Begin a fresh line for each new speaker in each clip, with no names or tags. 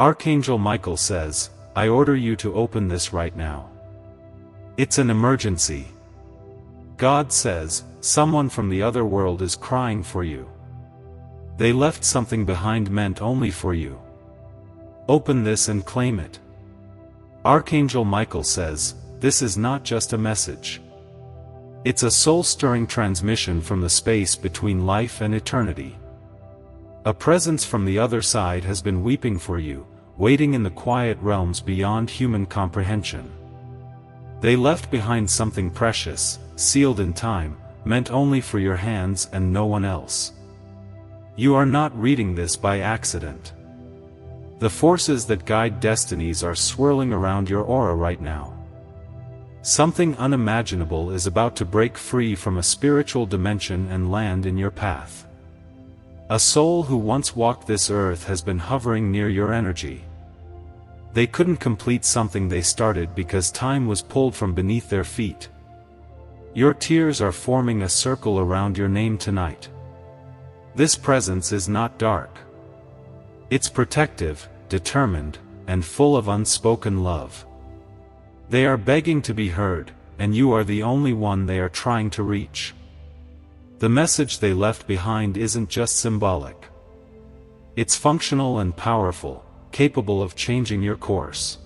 Archangel Michael says, I order you to open this right now. It's an emergency. God says, someone from the other world is crying for you. They left something behind meant only for you. Open this and claim it. Archangel Michael says, this is not just a message. It's a soul-stirring transmission from the space between life and eternity. A presence from the other side has been weeping for you, waiting in the quiet realms beyond human comprehension. They left behind something precious, sealed in time, meant only for your hands and no one else. You are not reading this by accident. The forces that guide destinies are swirling around your aura right now. Something unimaginable is about to break free from a spiritual dimension and land in your path. A soul who once walked this earth has been hovering near your energy. They couldn't complete something they started because time was pulled from beneath their feet. Your tears are forming a circle around your name tonight. This presence is not dark. It's protective, determined, and full of unspoken love. They are begging to be heard, and you are the only one they are trying to reach. The message they left behind isn't just symbolic. It's functional and powerful, capable of changing your course.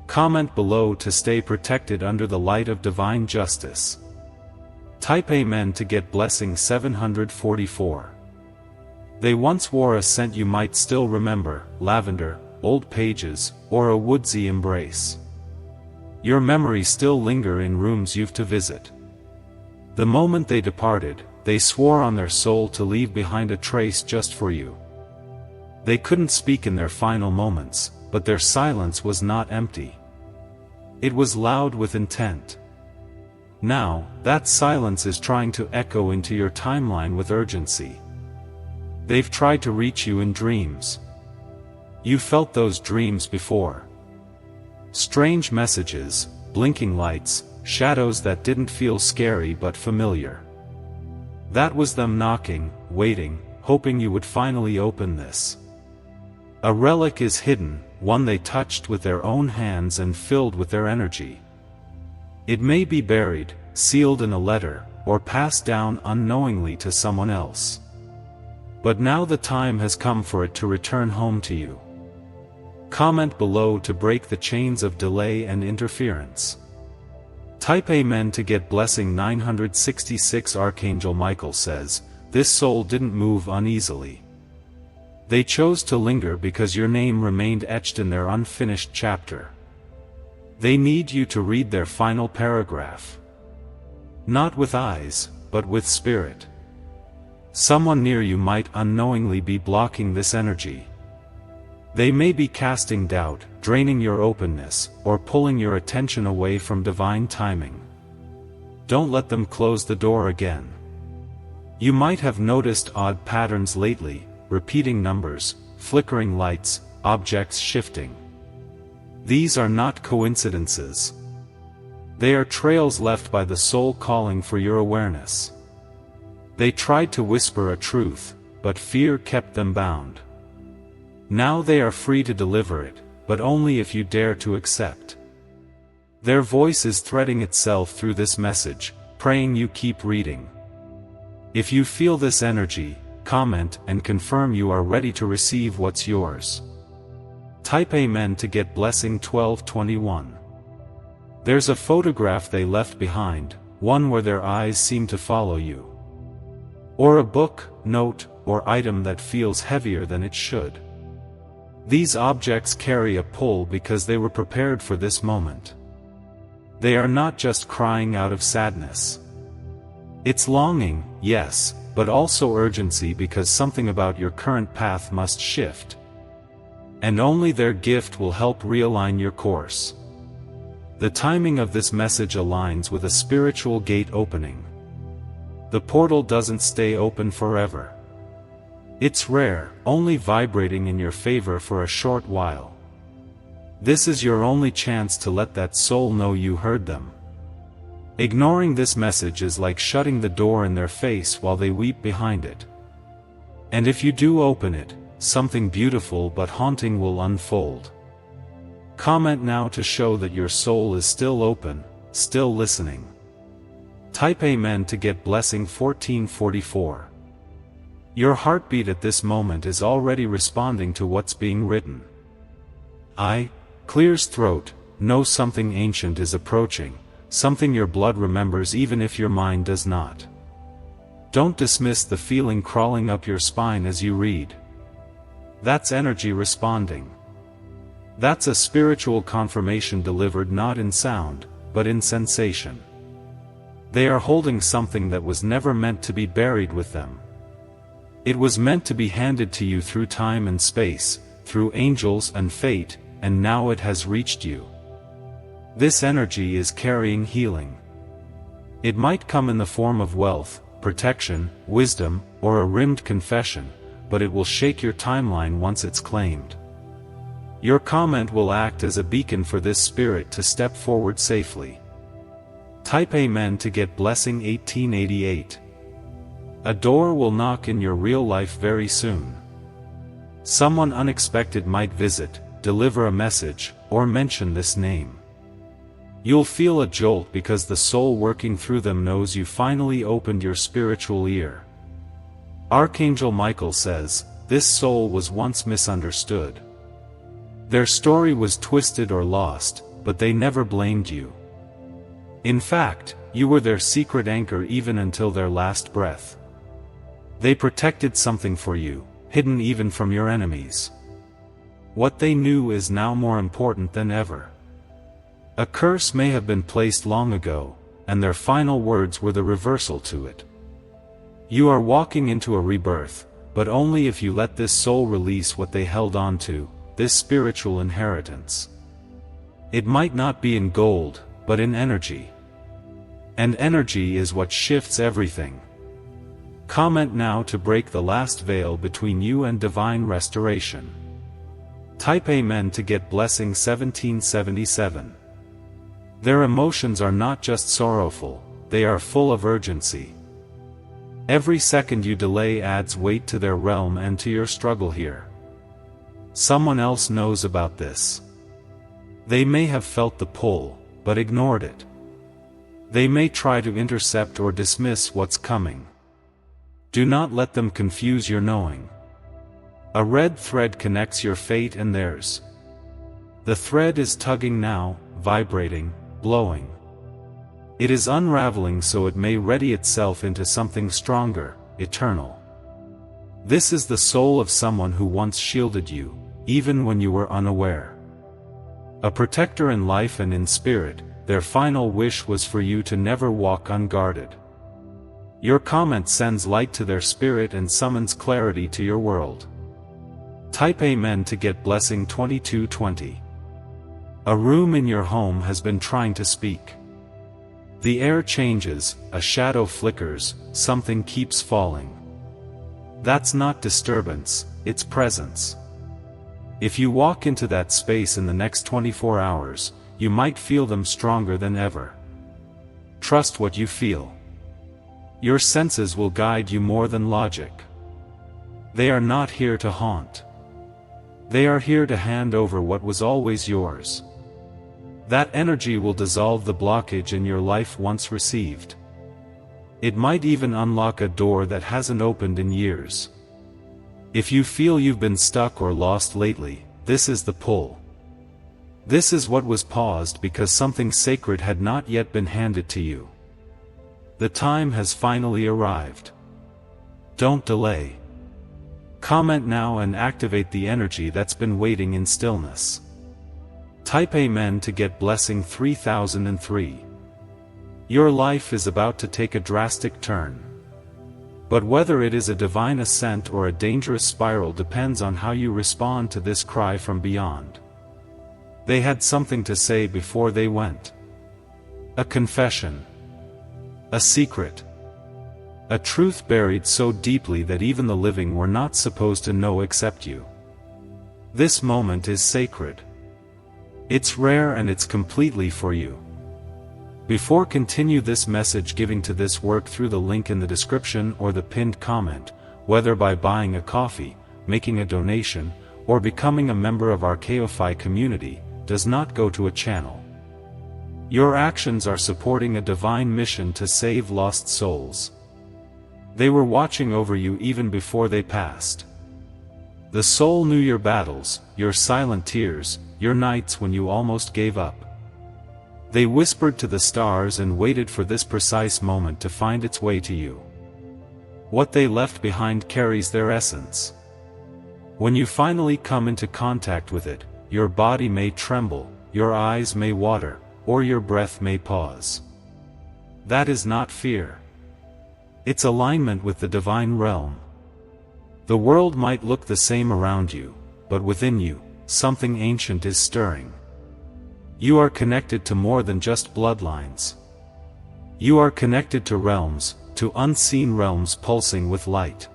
Comment below to stay protected under the light of divine justice. Type Amen to get blessing 744. They once wore a scent you might still remember, lavender, old pages, or a woodsy embrace. Your memories still linger in rooms you've to visit. The moment they departed, they swore on their soul to leave behind a trace just for you. They couldn't speak in their final moments, but their silence was not empty. It was loud with intent. Now, that silence is trying to echo into your timeline with urgency. They've tried to reach you in dreams. You felt those dreams before. Strange messages, blinking lights, shadows that didn't feel scary but familiar. That was them knocking, waiting, hoping you would finally open this. A relic is hidden, one they touched with their own hands and filled with their energy. It may be buried, sealed in a letter, or passed down unknowingly to someone else. But now the time has come for it to return home to you. Comment below to break the chains of delay and interference. Type Amen to get blessing 966. Archangel Michael says, this soul didn't move uneasily. They chose to linger because your name remained etched in their unfinished chapter. They need you to read their final paragraph. Not with eyes, but with spirit. Someone near you might unknowingly be blocking this energy. They may be casting doubt, draining your openness, or pulling your attention away from divine timing. Don't let them close the door again. You might have noticed odd patterns lately, repeating numbers, flickering lights, objects shifting. These are not coincidences. They are trails left by the soul calling for your awareness. They tried to whisper a truth, but fear kept them bound. Now they are free to deliver it, but only if you dare to accept. Their voice is threading itself through this message, praying you keep reading. If you feel this energy, comment and confirm you are ready to receive what's yours. Type Amen to get blessing 1221. There's a photograph they left behind, one where their eyes seem to follow you. Or a book, note, or item that feels heavier than it should. These objects carry a pull because they were prepared for this moment. They are not just crying out of sadness. It's longing, yes, but also urgency because something about your current path must shift. And only their gift will help realign your course. The timing of this message aligns with a spiritual gate opening. The portal doesn't stay open forever. It's rare, only vibrating in your favor for a short while. This is your only chance to let that soul know you heard them. Ignoring this message is like shutting the door in their face while they weep behind it. And if you do open it, something beautiful but haunting will unfold. Comment now to show that your soul is still open, still listening. Type Amen to get blessing 1444. Your heartbeat at this moment is already responding to what's being written. I, clears throat, know something ancient is approaching, something your blood remembers even if your mind does not. Don't dismiss the feeling crawling up your spine as you read. That's energy responding. That's a spiritual confirmation delivered not in sound, but in sensation. They are holding something that was never meant to be buried with them. It was meant to be handed to you through time and space, through angels and fate, and now it has reached you. This energy is carrying healing. It might come in the form of wealth, protection, wisdom, or a rimmed confession, but it will shake your timeline once it's claimed. Your comment will act as a beacon for this spirit to step forward safely. Type Amen to get blessing 1888. A door will knock in your real life very soon. Someone unexpected might visit, deliver a message, or mention this name. You'll feel a jolt because the soul working through them knows you finally opened your spiritual ear. Archangel Michael says, this soul was once misunderstood. Their story was twisted or lost, but they never blamed you. In fact, you were their secret anchor even until their last breath. They protected something for you, hidden even from your enemies. What they knew is now more important than ever. A curse may have been placed long ago, and their final words were the reversal to it. You are walking into a rebirth, but only if you let this soul release what they held on to, this spiritual inheritance. It might not be in gold, but in energy. And energy is what shifts everything. Comment now to break the last veil between you and divine restoration. Type Amen to get blessing 1777. Their emotions are not just sorrowful, they are full of urgency. Every second you delay adds weight to their realm and to your struggle here. Someone else knows about this. They may have felt the pull, but ignored it. They may try to intercept or dismiss what's coming. Do not let them confuse your knowing. A red thread connects your fate and theirs. The thread is tugging now, vibrating, blowing. It is unraveling so it may ready itself into something stronger, eternal. This is the soul of someone who once shielded you, even when you were unaware. A protector in life and in spirit, their final wish was for you to never walk unguarded. Your comment sends light to their spirit and summons clarity to your world. Type Amen to get blessing 2220. A room in your home has been trying to speak. The air changes, a shadow flickers, something keeps falling. That's not disturbance, it's presence. If you walk into that space in the next 24 hours, you might feel them stronger than ever. Trust what you feel. Your senses will guide you more than logic. They are not here to haunt. They are here to hand over what was always yours. That energy will dissolve the blockage in your life once received. It might even unlock a door that hasn't opened in years. If you feel you've been stuck or lost lately, this is the pull. This is what was paused because something sacred had not yet been handed to you. The time has finally arrived. Don't delay. Comment now and activate the energy that's been waiting in stillness. Type Amen to get blessing 3003. Your life is about to take a drastic turn. But whether it is a divine ascent or a dangerous spiral depends on how you respond to this cry from beyond. They had something to say before they went. A confession. A secret. A truth buried so deeply that even the living were not supposed to know except you. This moment is sacred. It's rare and it's completely for you. Before continue this message giving to this work through the link in the description or the pinned comment, whether by buying a coffee, making a donation, or becoming a member of our Ko-Fi community, does not go to a channel. Your actions are supporting a divine mission to save lost souls. They were watching over you even before they passed. The soul knew your battles, your silent tears, your nights when you almost gave up. They whispered to the stars and waited for this precise moment to find its way to you. What they left behind carries their essence. When you finally come into contact with it, your body may tremble, your eyes may water, or your breath may pause. That is not fear. It's alignment with the divine realm. The world might look the same around you, but within you, something ancient is stirring. You are connected to more than just bloodlines. You are connected to realms, to unseen realms pulsing with light.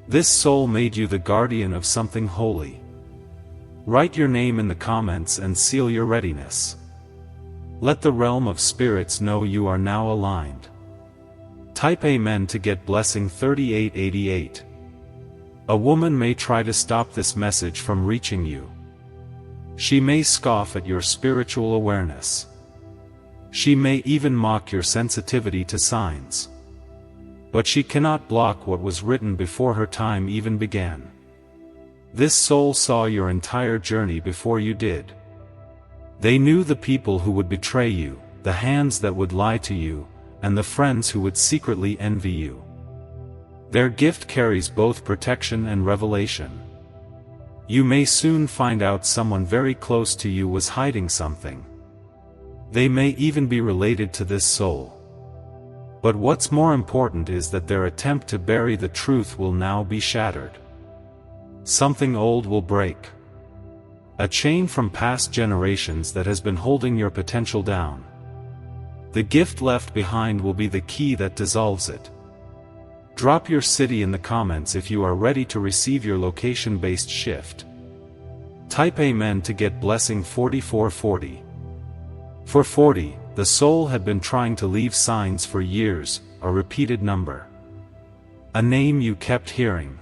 This soul made you the guardian of something holy. Write your name in the comments and seal your readiness. Let the realm of spirits know you are now aligned. Type Amen to get blessing 3888. A woman may try to stop this message from reaching you. She may scoff at your spiritual awareness. She may even mock your sensitivity to signs. But she cannot block what was written before her time even began. This soul saw your entire journey before you did. They knew the people who would betray you, the hands that would lie to you, and the friends who would secretly envy you. Their gift carries both protection and revelation. You may soon find out someone very close to you was hiding something. They may even be related to this soul. But what's more important is that their attempt to bury the truth will now be shattered. Something old will break. A chain from past generations that has been holding your potential down. The gift left behind will be the key that dissolves it. Drop your city in the comments if you are ready to receive your location-based shift. Type Amen to get blessing 4440. For 40, the soul had been trying to leave signs for years, a repeated number. A name you kept hearing.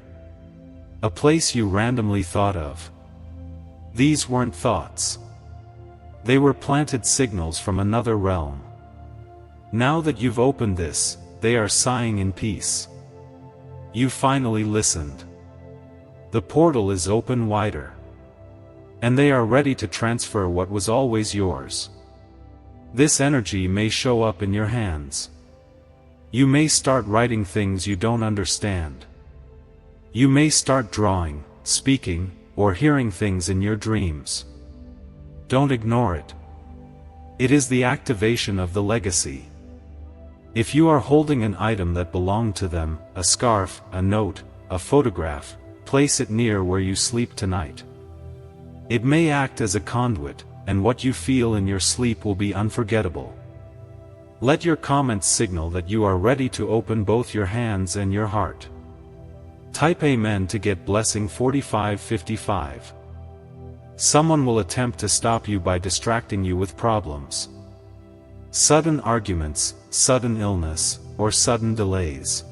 A place you randomly thought of. These weren't thoughts. They were planted signals from another realm. Now that you've opened this, they are sighing in peace. You finally listened. The portal is open wider. And they are ready to transfer what was always yours. This energy may show up in your hands. You may start writing things you don't understand. You may start drawing, speaking, or hearing things in your dreams. Don't ignore it. It is the activation of the legacy. If you are holding an item that belonged to them, a scarf, a note, a photograph, place it near where you sleep tonight. It may act as a conduit, and what you feel in your sleep will be unforgettable. Let your comments signal that you are ready to open both your hands and your heart. Type Amen to get blessing 4555. Someone will attempt to stop you by distracting you with problems. Sudden arguments, sudden illness, or sudden delays.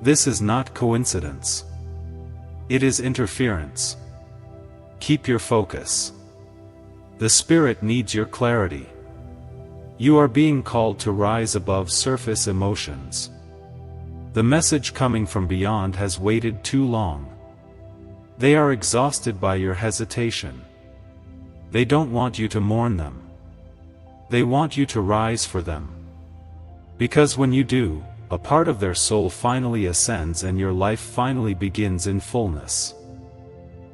This is not coincidence. It is interference. Keep your focus. The spirit needs your clarity. You are being called to rise above surface emotions. The message coming from beyond has waited too long. They are exhausted by your hesitation. They don't want you to mourn them. They want you to rise for them. Because when you do, a part of their soul finally ascends and your life finally begins in fullness.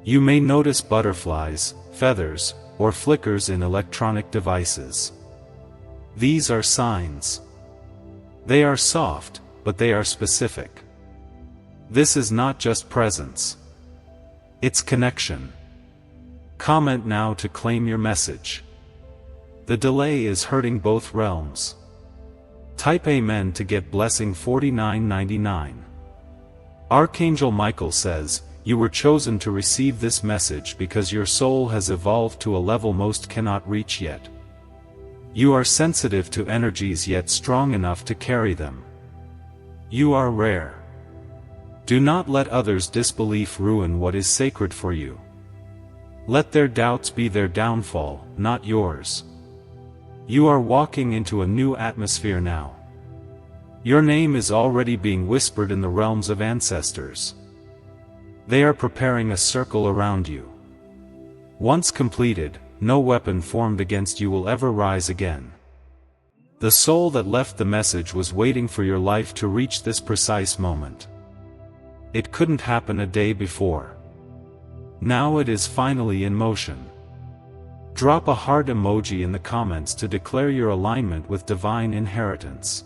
You may notice butterflies, feathers, or flickers in electronic devices. These are signs. They are soft, but they are specific. This is not just presence. It's connection. Comment now to claim your message. The delay is hurting both realms. Type Amen to get blessing 4999. Archangel Michael says, you were chosen to receive this message because your soul has evolved to a level most cannot reach yet. You are sensitive to energies yet strong enough to carry them. You are rare. Do not let others' disbelief ruin what is sacred for you. Let their doubts be their downfall, not yours. You are walking into a new atmosphere now. Your name is already being whispered in the realms of ancestors. They are preparing a circle around you. Once completed, no weapon formed against you will ever rise again. The soul that left the message was waiting for your life to reach this precise moment. It couldn't happen a day before. Now it is finally in motion. Drop a heart emoji in the comments to declare your alignment with divine inheritance.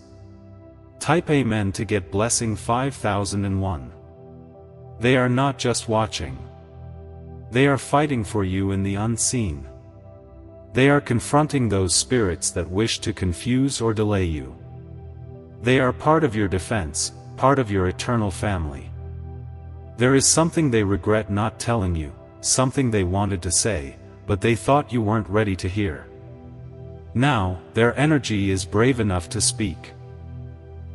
Type Amen to get blessing 5001. They are not just watching. They are fighting for you in the unseen. They are confronting those spirits that wish to confuse or delay you. They are part of your defense, part of your eternal family. There is something they regret not telling you, something they wanted to say, but they thought you weren't ready to hear. Now, their energy is brave enough to speak.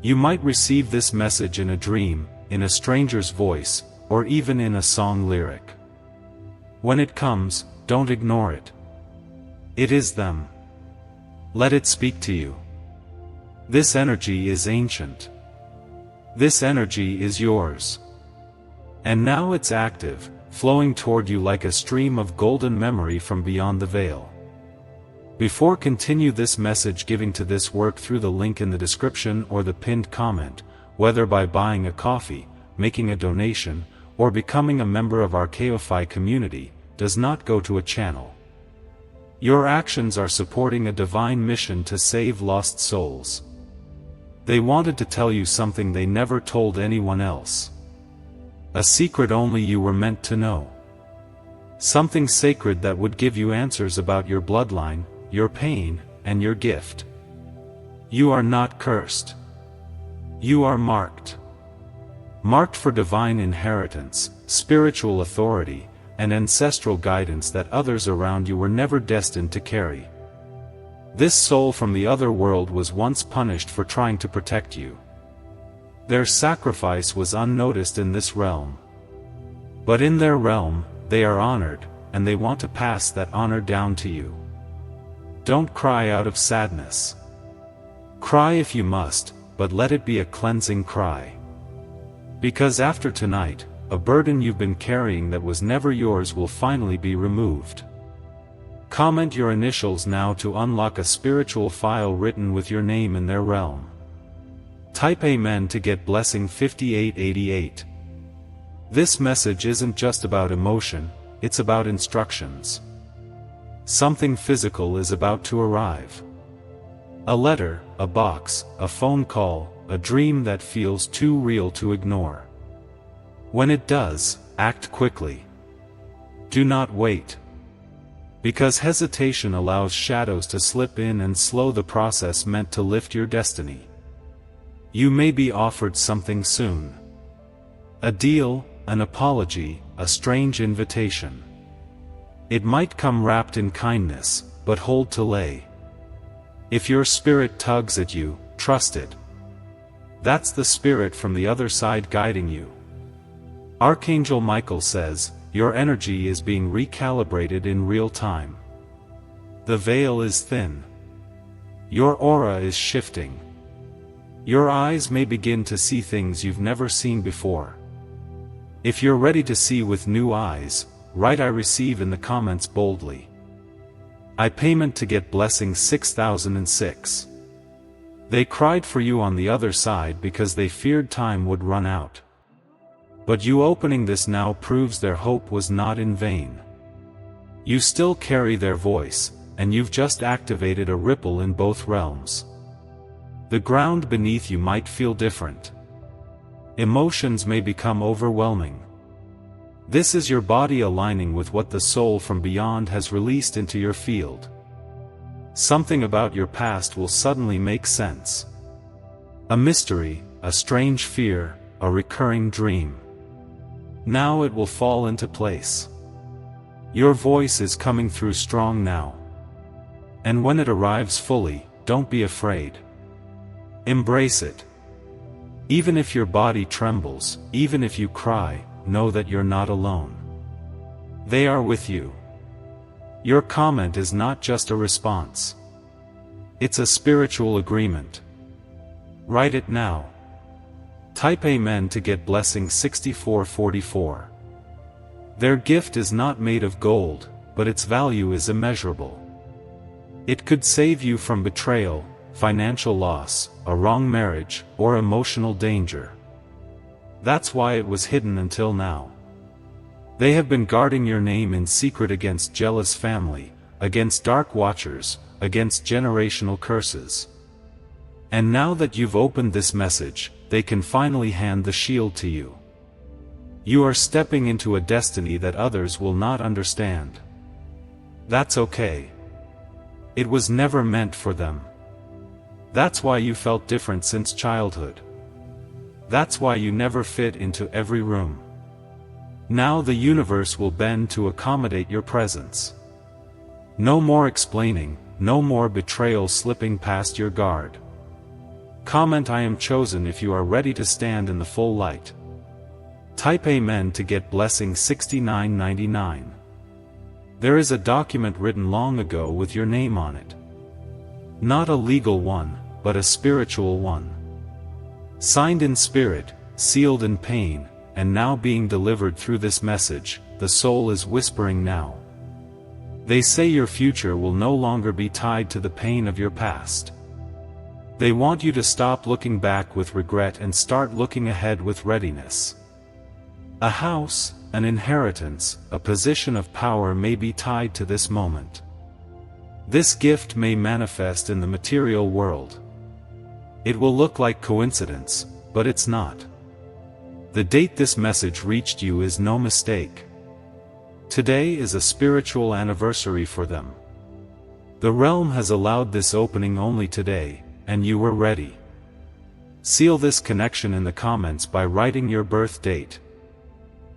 You might receive this message in a dream, in a stranger's voice, or even in a song lyric. When it comes, don't ignore it. It is them. Let it speak to you. This energy is ancient. This energy is yours. And now it's active, flowing toward you like a stream of golden memory from beyond the veil. Before continue this message giving to this work through the link in the description or the pinned comment, whether by buying a coffee, making a donation, or becoming a member of our KOFI community, does not go to a channel. Your actions are supporting a divine mission to save lost souls. They wanted to tell you something they never told anyone else. A secret only you were meant to know. Something sacred that would give you answers about your bloodline, your pain, and your gift. You are not cursed. You are marked. Marked for divine inheritance, spiritual authority, and ancestral guidance that others around you were never destined to carry. This soul from the other world was once punished for trying to protect you. Their sacrifice was unnoticed in this realm. But in their realm, they are honored, and they want to pass that honor down to you. Don't cry out of sadness. Cry if you must, but let it be a cleansing cry. Because after tonight, a burden you've been carrying that was never yours will finally be removed. Comment your initials now to unlock a spiritual file written with your name in their realm. Type Amen to get blessing 5888. This message isn't just about emotion, it's about instructions. Something physical is about to arrive. A letter, a box, a phone call, a dream that feels too real to ignore. When it does, act quickly. Do not wait. Because hesitation allows shadows to slip in and slow the process meant to lift your destiny. You may be offered something soon. A deal, an apology, a strange invitation. It might come wrapped in kindness, but hold to lay. If your spirit tugs at you, trust it. That's the spirit from the other side guiding you. Archangel Michael says, your energy is being recalibrated in real time. The veil is thin. Your aura is shifting. Your eyes may begin to see things you've never seen before. If you're ready to see with new eyes, write I receive in the comments boldly. I payment to get blessing 6006. They cried for you on the other side because they feared time would run out. But you opening this now proves their hope was not in vain. You still carry their voice, and you've just activated a ripple in both realms. The ground beneath you might feel different. Emotions may become overwhelming. This is your body aligning with what the soul from beyond has released into your field. Something about your past will suddenly make sense. A mystery, a strange fear, a recurring dream. Now it will fall into place. Your voice is coming through strong now. And when it arrives fully, don't be afraid. Embrace it. Even if your body trembles, even if you cry, know that you're not alone. They are with you. Your comment is not just a response. It's a spiritual agreement. Write it now. Type Amen to get blessing 6444. Their gift is not made of gold, but its value is immeasurable. It could save you from betrayal, financial loss, a wrong marriage, or emotional danger. That's why it was hidden until now. They have been guarding your name in secret against jealous family, against dark watchers, against generational curses. And now that you've opened this message, they can finally hand the shield to you. You are stepping into a destiny that others will not understand. That's okay. It was never meant for them. That's why you felt different since childhood. That's why you never fit into every room. Now the universe will bend to accommodate your presence. No more explaining, no more betrayal slipping past your guard. Comment I am chosen if you are ready to stand in the full light. Type Amen to get blessing 6999. There is a document written long ago with your name on it. Not a legal one, but a spiritual one. Signed in spirit, sealed in pain, and now being delivered through this message, the soul is whispering now. They say your future will no longer be tied to the pain of your past. They want you to stop looking back with regret and start looking ahead with readiness. A house, an inheritance, a position of power may be tied to this moment. This gift may manifest in the material world. It will look like coincidence, but it's not. The date this message reached you is no mistake. Today is a spiritual anniversary for them. The realm has allowed this opening only today, and you were ready. Seal this connection in the comments by writing your birth date.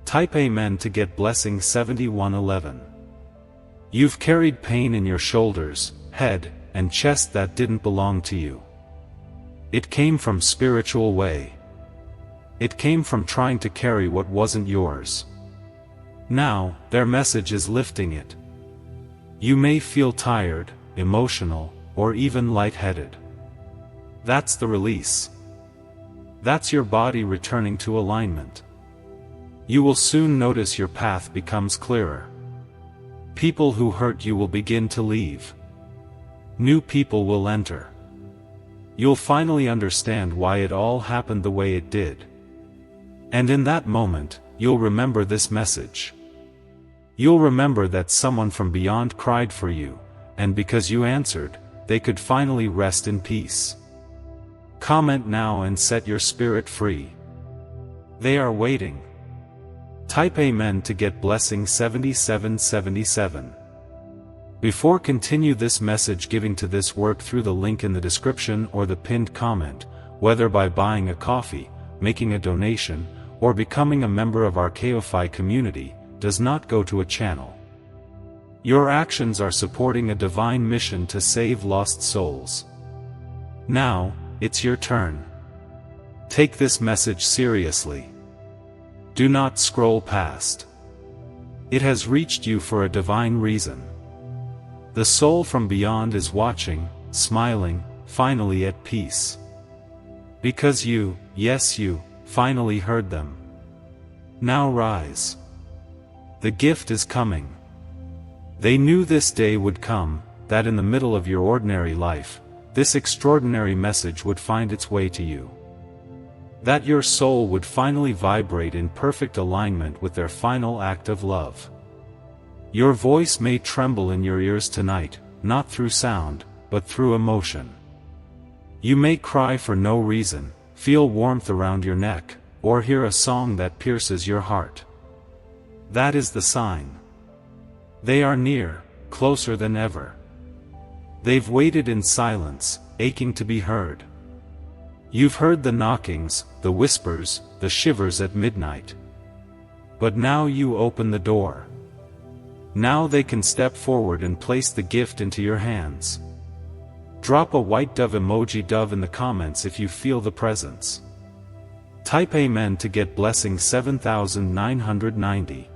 Type Amen to get blessing 7111. You've carried pain in your shoulders, head, and chest that didn't belong to you. It came from spiritual way. It came from trying to carry what wasn't yours. Now, their message is lifting it. You may feel tired, emotional, or even lightheaded. That's the release. That's your body returning to alignment. You will soon notice your path becomes clearer. People who hurt you will begin to leave. New people will enter. You'll finally understand why it all happened the way it did. And in that moment, you'll remember this message. You'll remember that someone from beyond cried for you, and because you answered, they could finally rest in peace. Comment now and set your spirit free. They are waiting. Type Amen to get blessing 7777. Before continue this message giving to this work through the link in the description or the pinned comment, whether by buying a coffee, making a donation, or becoming a member of our KOFI community, does not go to a channel. Your actions are supporting a divine mission to save lost souls. Now, it's your turn. Take this message seriously. Do not scroll past. It has reached you for a divine reason. The soul from beyond is watching, smiling, finally at peace. Because you, yes you, finally heard them. Now rise. The gift is coming. They knew this day would come, that in the middle of your ordinary life, this extraordinary message would find its way to you. That your soul would finally vibrate in perfect alignment with their final act of love. Your voice may tremble in your ears tonight, not through sound, but through emotion. You may cry for no reason, feel warmth around your neck, or hear a song that pierces your heart. That is the sign. They are near, closer than ever. They've waited in silence, aching to be heard. You've heard the knockings, the whispers, the shivers at midnight. But now you open the door. Now they can step forward and place the gift into your hands. Drop a white dove emoji dove in the comments if you feel the presence. Type Amen to get blessing 7990.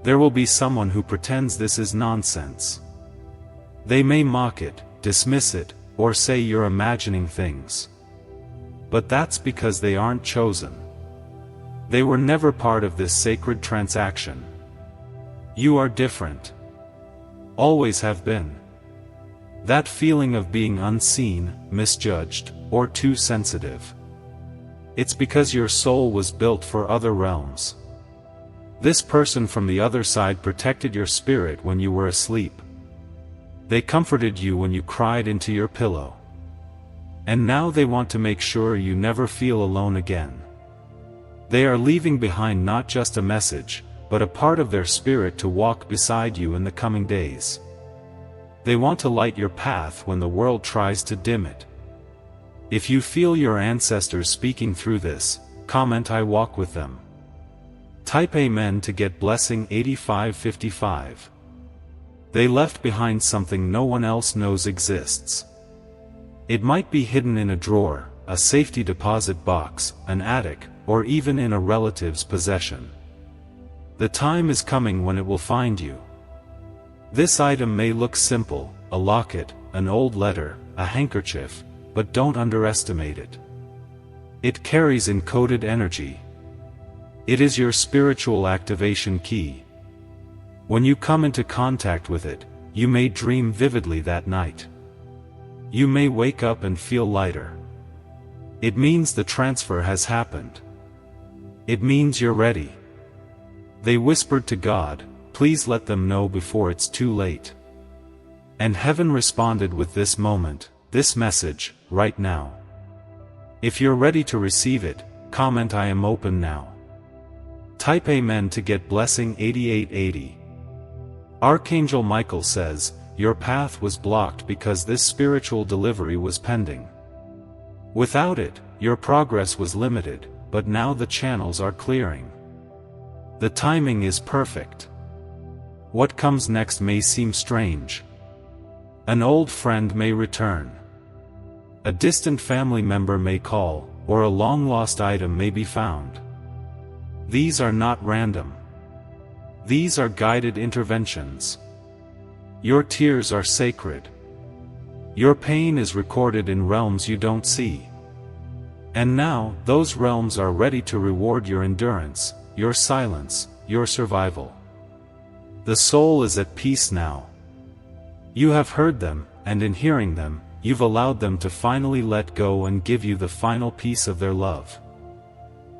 There will be someone who pretends this is nonsense. They may mock it, dismiss it, or say you're imagining things. But that's because they aren't chosen. They were never part of this sacred transaction. You are different. Always have been. That feeling of being unseen, misjudged, or too sensitive. It's because your soul was built for other realms. This person from the other side protected your spirit when you were asleep. They comforted you when you cried into your pillow. And now they want to make sure you never feel alone again. They are leaving behind not just a message, but a part of their spirit to walk beside you in the coming days. They want to light your path when the world tries to dim it. If you feel your ancestors speaking through this, comment "I walk with them." Type Amen to get blessing 8555. They left behind something no one else knows exists. It might be hidden in a drawer, a safety deposit box, an attic, or even in a relative's possession. The time is coming when it will find you. This item may look simple, a locket, an old letter, a handkerchief, but don't underestimate it. It carries encoded energy. It is your spiritual activation key. When you come into contact with it, you may dream vividly that night. You may wake up and feel lighter. It means the transfer has happened. It means you're ready. They whispered to God, "Please let them know before it's too late." And heaven responded with this moment, this message, right now. If you're ready to receive it, comment "I am open now." Type Amen to get blessing 8880. Archangel Michael says, your path was blocked because this spiritual delivery was pending. Without it, your progress was limited, but now the channels are clearing. The timing is perfect. What comes next may seem strange. An old friend may return. A distant family member may call, or a long-lost item may be found. These are not random. These are guided interventions. Your tears are sacred. Your pain is recorded in realms you don't see. And now, those realms are ready to reward your endurance, your silence, your survival. The soul is at peace now. You have heard them, and in hearing them, you've allowed them to finally let go and give you the final piece of their love.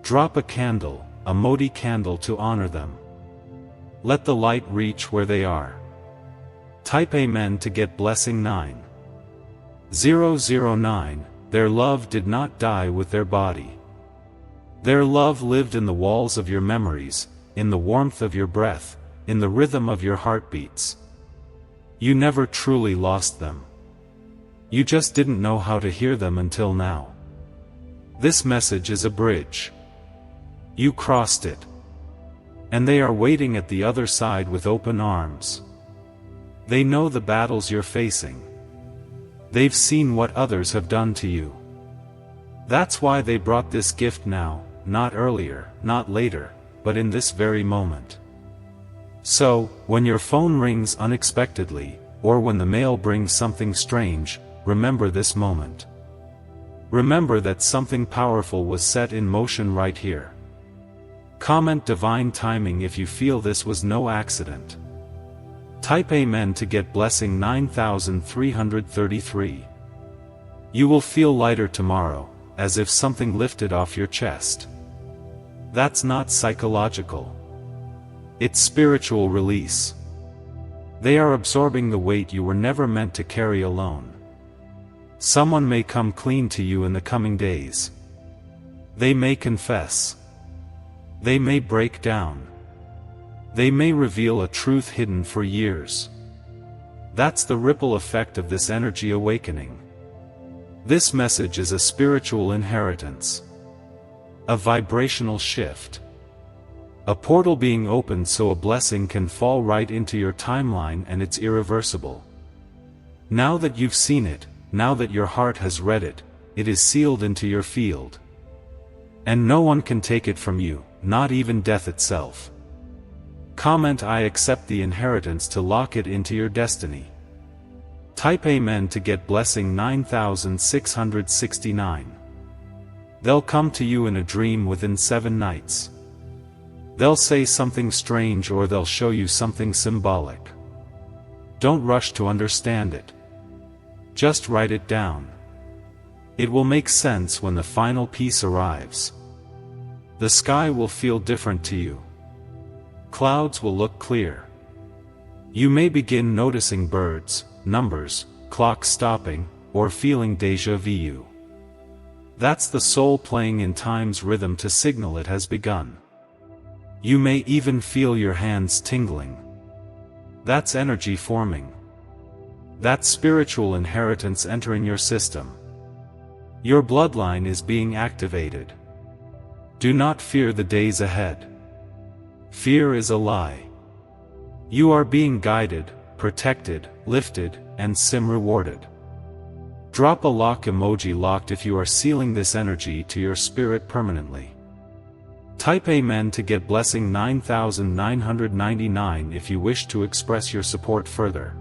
Drop a candle, a Modi candle, to honor them. Let the light reach where they are. Type Amen to get blessing 9009. Their love did not die with their body. Their love lived in the walls of your memories, in the warmth of your breath, in the rhythm of your heartbeats. You never truly lost them. You just didn't know how to hear them until now. This message is a bridge. You crossed it. And they are waiting at the other side with open arms. They know the battles you're facing. They've seen what others have done to you. That's why they brought this gift now, not earlier, not later, but in this very moment. So, when your phone rings unexpectedly, or when the mail brings something strange, remember this moment. Remember that something powerful was set in motion right here. Comment divine timing if you feel this was no accident. Type Amen to get blessing 9333. You will feel lighter tomorrow, as if something lifted off your chest. That's not psychological. It's spiritual release. They are absorbing the weight you were never meant to carry alone. Someone may come clean to you in the coming days. They may confess. They may break down. They may reveal a truth hidden for years. That's the ripple effect of this energy awakening. This message is a spiritual inheritance. A vibrational shift. A portal being opened so a blessing can fall right into your timeline, and it's irreversible. Now that you've seen it, now that your heart has read it, it is sealed into your field. And no one can take it from you, not even death itself. Comment I accept the inheritance to lock it into your destiny. Type Amen to get blessing 9669. They'll come to you in a dream within 7 nights. They'll say something strange or they'll show you something symbolic. Don't rush to understand it. Just write it down. It will make sense when the final piece arrives. The sky will feel different to you. Clouds will look clear. You may begin noticing birds, numbers, clocks stopping, or feeling déjà vu. That's the soul playing in time's rhythm to signal it has begun. You may even feel your hands tingling. That's energy forming. That's spiritual inheritance entering your system. Your bloodline is being activated. Do not fear the days ahead. Fear is a lie. You are being guided, protected, lifted, and rewarded. Drop a lock emoji locked if you are sealing this energy to your spirit permanently. Type Amen to get blessing 9999 if you wish to express your support further.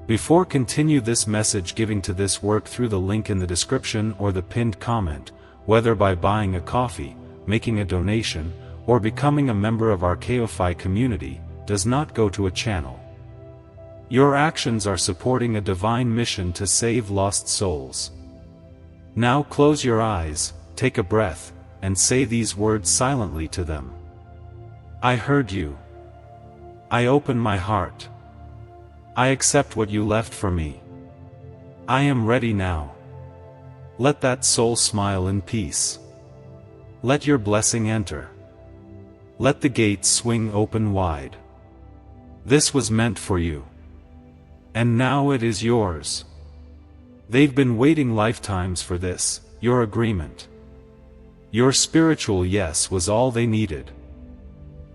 Before continue this message giving to this work through the link in the description or the pinned comment, whether by buying a coffee, making a donation, or becoming a member of our Ko-Fi community, does not go to a channel. Your actions are supporting a divine mission to save lost souls. Now close your eyes, take a breath, and say these words silently to them. I heard you. I open my heart. I accept what you left for me. I am ready now. Let that soul smile in peace. Let your blessing enter. Let the gates swing open wide. This was meant for you. And now it is yours. They've been waiting lifetimes for this, your agreement. Your spiritual yes was all they needed.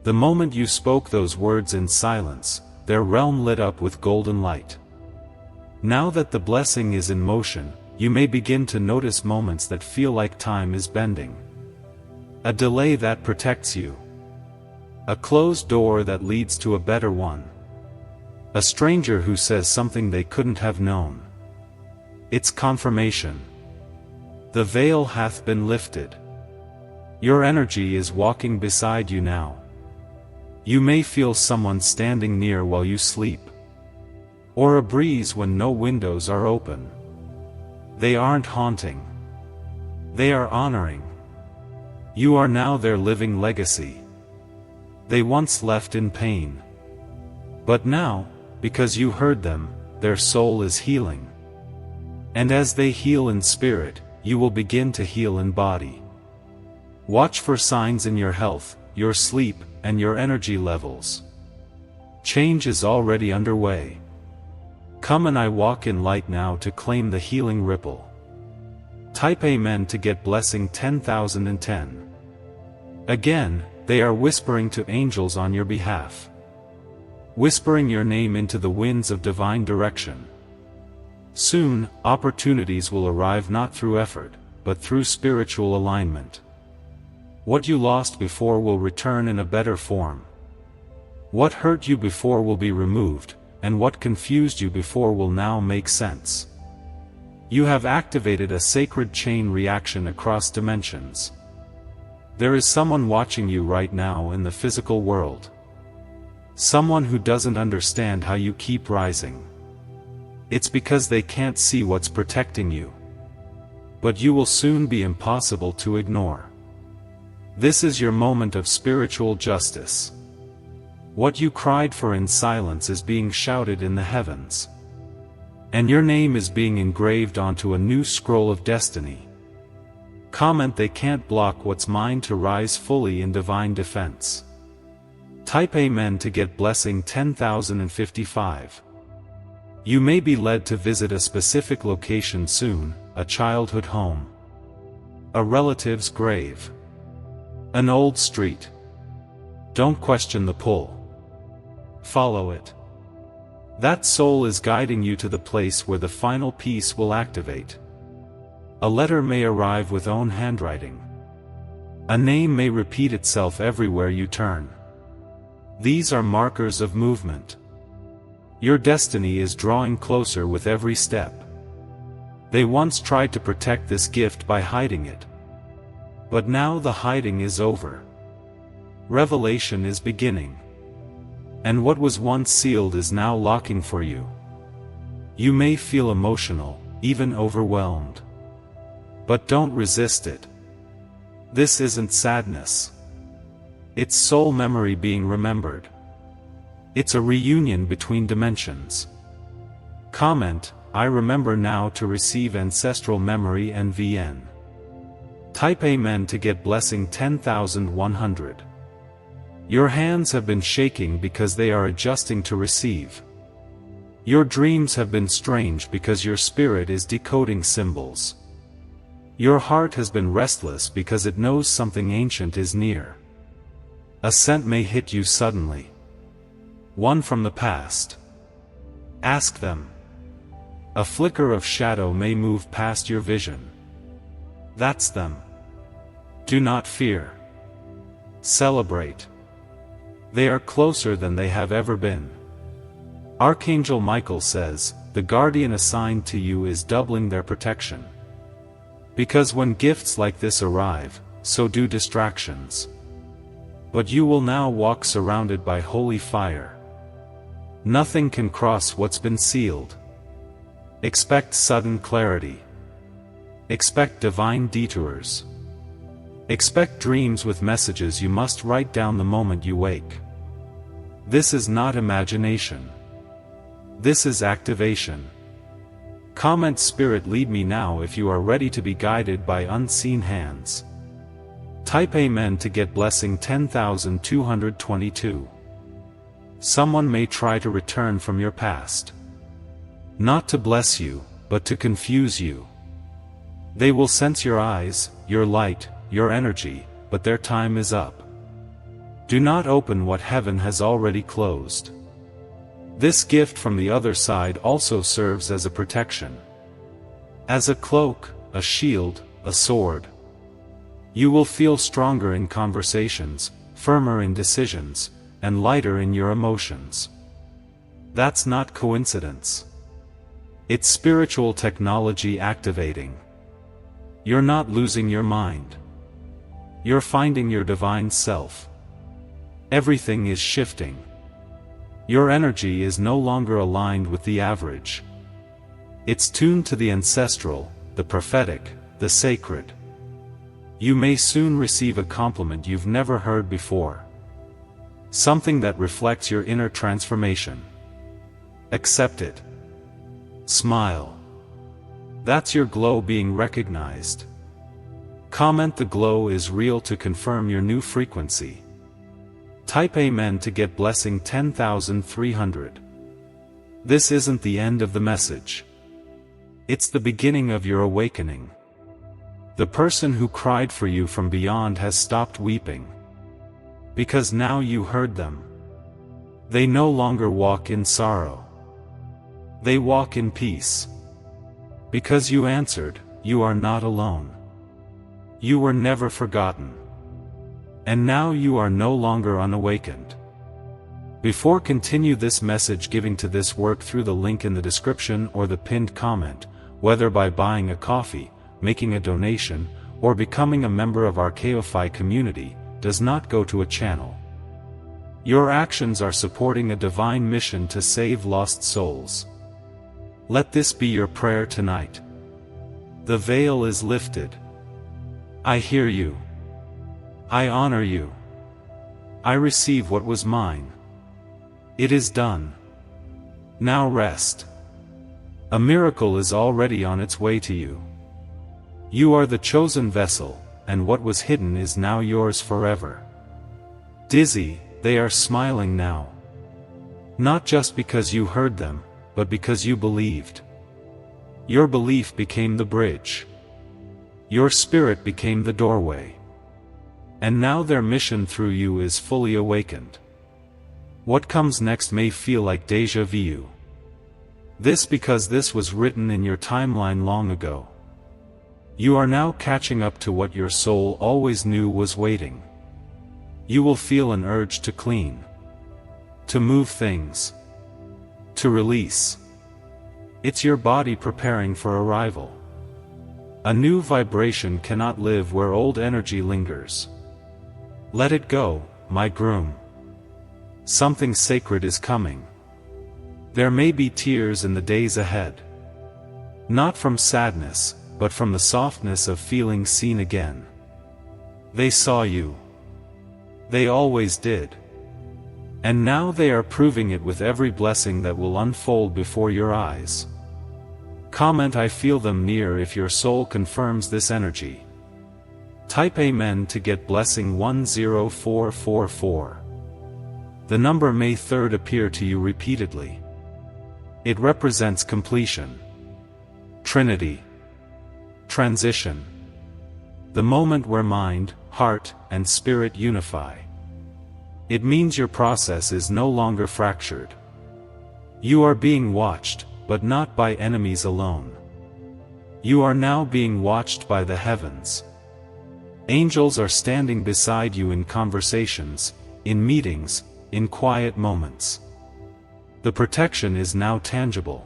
The moment you spoke those words in silence, their realm lit up with golden light. Now that the blessing is in motion, you may begin to notice moments that feel like time is bending. A delay that protects you. A closed door that leads to a better one. A stranger who says something they couldn't have known. It's confirmation. The veil hath been lifted. Your energy is walking beside you now. You may feel someone standing near while you sleep. Or a breeze when no windows are open. They aren't haunting. They are honoring. You are now their living legacy. They once left in pain. But now, because you heard them, their soul is healing. And as they heal in spirit, you will begin to heal in body. Watch for signs in your health, your sleep, and your energy levels. Change is already underway. Come and I walk in light now to claim the healing ripple. Type Amen to get blessing 10,010. Again, they are whispering to angels on your behalf. Whispering your name into the winds of divine direction. Soon, opportunities will arrive not through effort, but through spiritual alignment. What you lost before will return in a better form. What hurt you before will be removed, and what confused you before will now make sense. You have activated a sacred chain reaction across dimensions. There is someone watching you right now in the physical world. Someone who doesn't understand how you keep rising. It's because they can't see what's protecting you. But you will soon be impossible to ignore. This is your moment of spiritual justice. What you cried for in silence is being shouted in the heavens. And your name is being engraved onto a new scroll of destiny. Comment they can't block what's mine to rise fully in divine defense. Type Amen to get blessing 10,055. You may be led to visit a specific location soon, a childhood home. A relative's grave. An old street. Don't question the pull. Follow it. That soul is guiding you to the place where the final piece will activate. A letter may arrive with own handwriting. A name may repeat itself everywhere you turn. These are markers of movement. Your destiny is drawing closer with every step. They once tried to protect this gift by hiding it. But now the hiding is over. Revelation is beginning. And what was once sealed is now locking for you. You may feel emotional, even overwhelmed. But don't resist it. This isn't sadness. It's soul memory being remembered. It's a reunion between dimensions. Comment, I remember now to receive ancestral memory and VN. Type Amen to get blessing 10,100. Your hands have been shaking because they are adjusting to receive. Your dreams have been strange because your spirit is decoding symbols. Your heart has been restless because it knows something ancient is near. A scent may hit you suddenly. One from the past. Ask them. A flicker of shadow may move past your vision. That's them. Do not fear. Celebrate. They are closer than they have ever been. Archangel Michael says, the guardian assigned to you is doubling their protection. Because when gifts like this arrive, so do distractions. But you will now walk surrounded by holy fire. Nothing can cross what's been sealed. Expect sudden clarity. Expect divine detours. Expect dreams with messages you must write down the moment you wake. This is not imagination. This is activation. Comment Spirit, lead me now if you are ready to be guided by unseen hands. Type Amen to get blessing 10,222. Someone may try to return from your past. Not to bless you, but to confuse you. They will sense your eyes, your light, your energy, but their time is up. Do not open what heaven has already closed. This gift from the other side also serves as a protection. As a cloak, a shield, a sword. You will feel stronger in conversations, firmer in decisions, and lighter in your emotions. That's not coincidence. It's spiritual technology activating. You're not losing your mind. You're finding your divine self. Everything is shifting. Your energy is no longer aligned with the average. It's tuned to the ancestral, the prophetic, the sacred. You may soon receive a compliment you've never heard before. Something that reflects your inner transformation. Accept it. Smile. That's your glow being recognized. Comment the glow is real to confirm your new frequency. Type Amen to get blessing 10,300. This isn't the end of the message. It's the beginning of your awakening. The person who cried for you from beyond has stopped weeping. Because now you heard them. They no longer walk in sorrow. They walk in peace. Because you answered, you are not alone. You were never forgotten. And now you are no longer unawakened. Before continue this message, giving to this work through the link in the description or the pinned comment, whether by buying a coffee, making a donation, or becoming a member of our Ko-Fi community, does not go to a channel. Your actions are supporting a divine mission to save lost souls. Let this be your prayer tonight. The veil is lifted. I hear you. I honor you. I receive what was mine. It is done. Now rest. A miracle is already on its way to you. You are the chosen vessel, and what was hidden is now yours forever. Dizzy, they are smiling now. Not just because you heard them, but because you believed. Your belief became the bridge. Your spirit became the doorway. And now their mission through you is fully awakened. What comes next may feel like déjà vu. This because this was written in your timeline long ago. You are now catching up to what your soul always knew was waiting. You will feel an urge to clean, to move things, to release. It's your body preparing for arrival. A new vibration cannot live where old energy lingers. Let it go, my groom. Something sacred is coming. There may be tears in the days ahead. Not from sadness, but from the softness of feeling seen again. They saw you. They always did. And now they are proving it with every blessing that will unfold before your eyes. Comment "I feel them near" if your soul confirms this energy. Type Amen to get blessing 10444. The number May 3rd appear to you repeatedly. It represents completion, Trinity, transition, the moment where mind, heart, and spirit unify. It means your process is no longer fractured. You are being watched, but not by enemies alone. You are now being watched by the heavens. Angels are standing beside you in conversations, in meetings, in quiet moments. The protection is now tangible.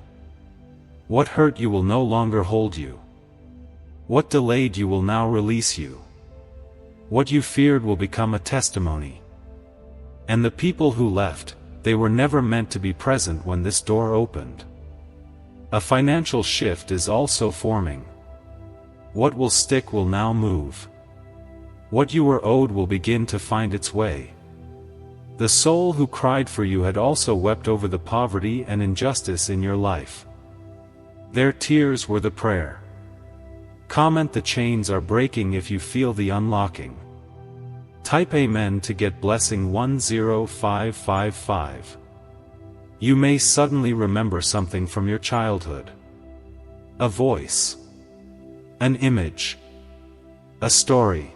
What hurt you will no longer hold you. What delayed you will now release you. What you feared will become a testimony. And the people who left, they were never meant to be present when this door opened. A financial shift is also forming. What will stick will now move. What you were owed will begin to find its way. The soul who cried for you had also wept over the poverty and injustice in your life. Their tears were the prayer. Comment "The chains are breaking" if you feel the unlocking. Type Amen to get blessing 10555. You may suddenly remember something from your childhood. A voice. An image. A story.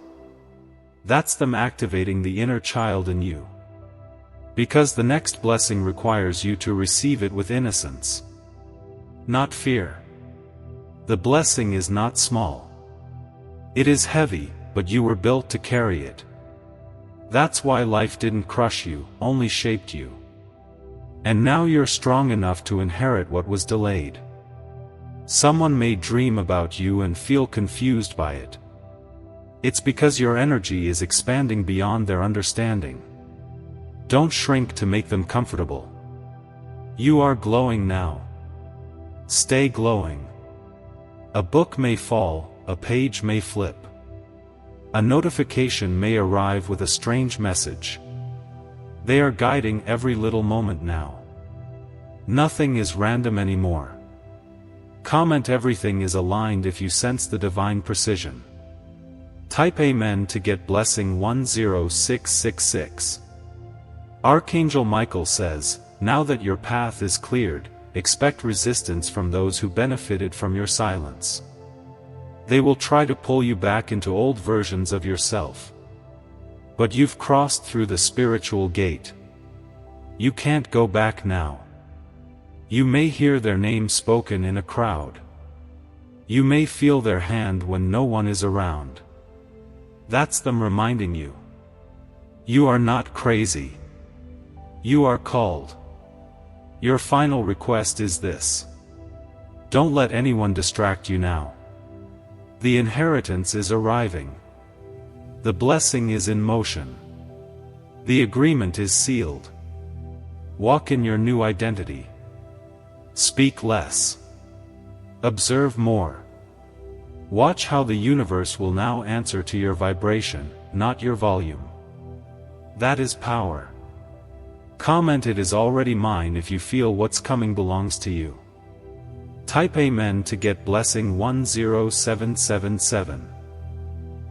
That's them activating the inner child in you. Because the next blessing requires you to receive it with innocence, not fear. The blessing is not small. It is heavy, but you were built to carry it. That's why life didn't crush you, only shaped you. And now you're strong enough to inherit what was delayed. Someone may dream about you and feel confused by it. It's because your energy is expanding beyond their understanding. Don't shrink to make them comfortable. You are glowing now. Stay glowing. A book may fall, a page may flip. A notification may arrive with a strange message. They are guiding every little moment now. Nothing is random anymore. Comment "Everything is aligned" if you sense the divine precision. Type Amen to get blessing 10666. Archangel Michael says, "Now that your path is cleared, expect resistance from those who benefited from your silence. They will try to pull you back into old versions of yourself. But you've crossed through the spiritual gate. You can't go back now. You may hear their name spoken in a crowd. You may feel their hand when no one is around. That's them reminding you. You are not crazy. You are called. Your final request is this. Don't let anyone distract you now. The inheritance is arriving. The blessing is in motion. The agreement is sealed. Walk in your new identity. Speak less. Observe more. Watch how the universe will now answer to your vibration, not your volume. That is power. Comment "It is already mine" if you feel what's coming belongs to you. Type Amen to get blessing 10777.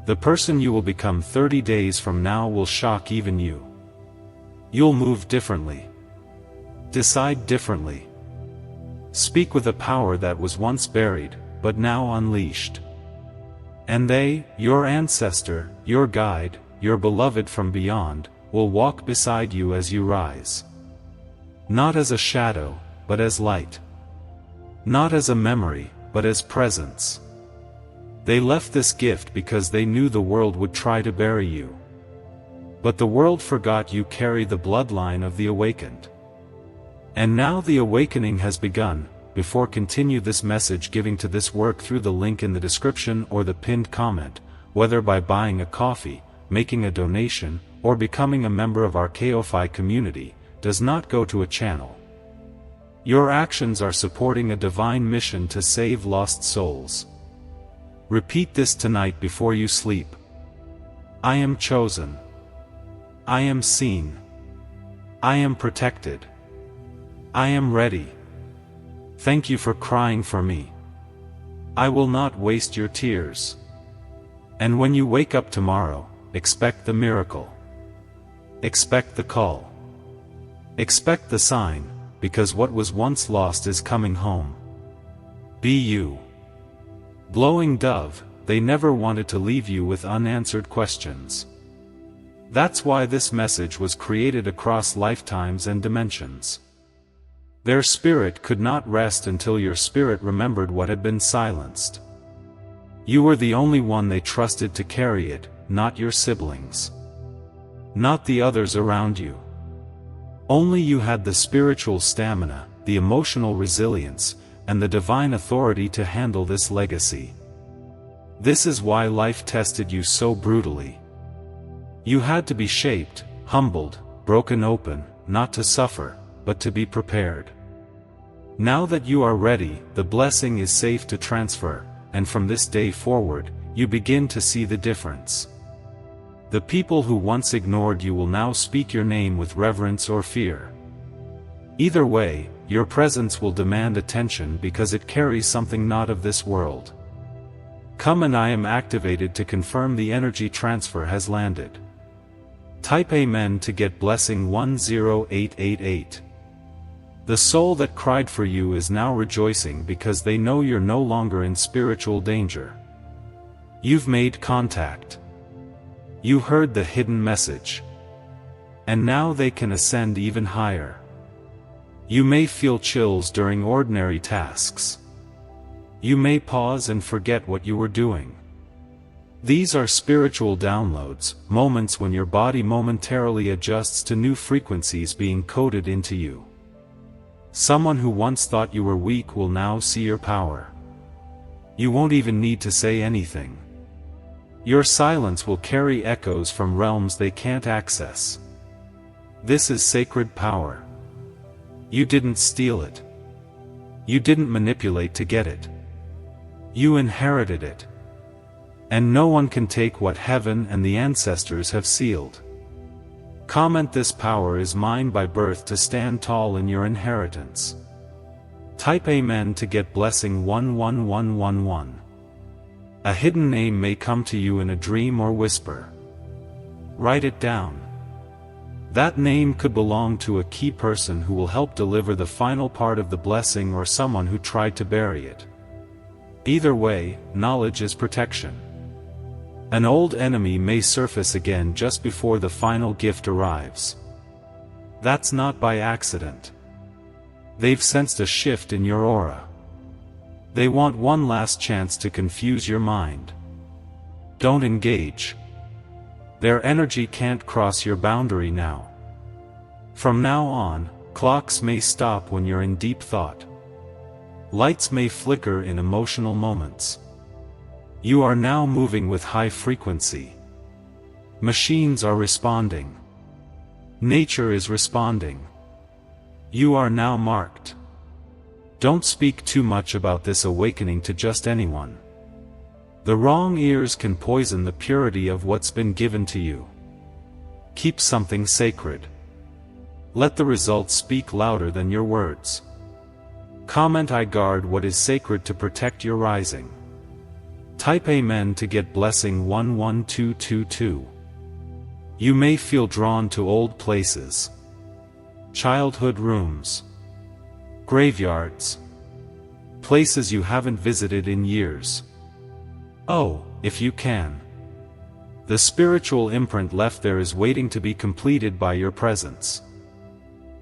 The person you will become 30 days from now will shock even you. You'll move differently. Decide differently. Speak with a power that was once buried, but now unleashed. And they, your ancestor, your guide, your beloved from beyond, will walk beside you as you rise. Not as a shadow, but as light. Not as a memory, but as presence. They left this gift because they knew the world would try to bury you. But the world forgot you carry the bloodline of the awakened. And now the awakening has begun. Before continue this message giving to this work through the link in the description or the pinned comment, whether by buying a coffee, making a donation, or becoming a member of our KOFI community, does not go to a channel. Your actions are supporting a divine mission to save lost souls. Repeat this tonight before you sleep. I am chosen. I am seen. I am protected. I am ready. Thank you for crying for me. I will not waste your tears. And when you wake up tomorrow, expect the miracle. Expect the call. Expect the sign, because what was once lost is coming home. Be you. Blowing dove, they never wanted to leave you with unanswered questions. That's why this message was created across lifetimes and dimensions. Their spirit could not rest until your spirit remembered what had been silenced. You were the only one they trusted to carry it, not your siblings. Not the others around you. Only you had the spiritual stamina, the emotional resilience, and the divine authority to handle this legacy. This is why life tested you so brutally. You had to be shaped, humbled, broken open, not to suffer, but to be prepared. Now that you are ready, the blessing is safe to transfer, and from this day forward, you begin to see the difference. The people who once ignored you will now speak your name with reverence or fear. Either way, your presence will demand attention because it carries something not of this world. Come and I am activated to confirm the energy transfer has landed. Type Amen to get blessing 10888. The soul that cried for you is now rejoicing because they know you're no longer in spiritual danger. You've made contact. You heard the hidden message. And now they can ascend even higher. You may feel chills during ordinary tasks. You may pause and forget what you were doing. These are spiritual downloads, moments when your body momentarily adjusts to new frequencies being coded into you. Someone who once thought you were weak will now see your power. You won't even need to say anything. Your silence will carry echoes from realms they can't access. This is sacred power. You didn't steal it. You didn't manipulate to get it. You inherited it. And no one can take what heaven and the ancestors have sealed. Comment: this power is mine by birth to stand tall in your inheritance. Type Amen to get blessing 11111. A hidden name may come to you in a dream or whisper. Write it down. That name could belong to a key person who will help deliver the final part of the blessing or someone who tried to bury it. Either way, knowledge is protection. An old enemy may surface again just before the final gift arrives. That's not by accident. They've sensed a shift in your aura. They want one last chance to confuse your mind. Don't engage. Their energy can't cross your boundary now. From now on, clocks may stop when you're in deep thought. Lights may flicker in emotional moments. You are now moving with high frequency. Machines are responding. Nature is responding. You are now marked. Don't speak too much about this awakening to just anyone. The wrong ears can poison the purity of what's been given to you. Keep something sacred. Let the results speak louder than your words. Comment: I guard what is sacred to protect your rising. Type Amen to get blessing 11222. You may feel drawn to old places. Childhood rooms. Graveyards. Places you haven't visited in years. Oh, if you can. The spiritual imprint left there is waiting to be completed by your presence.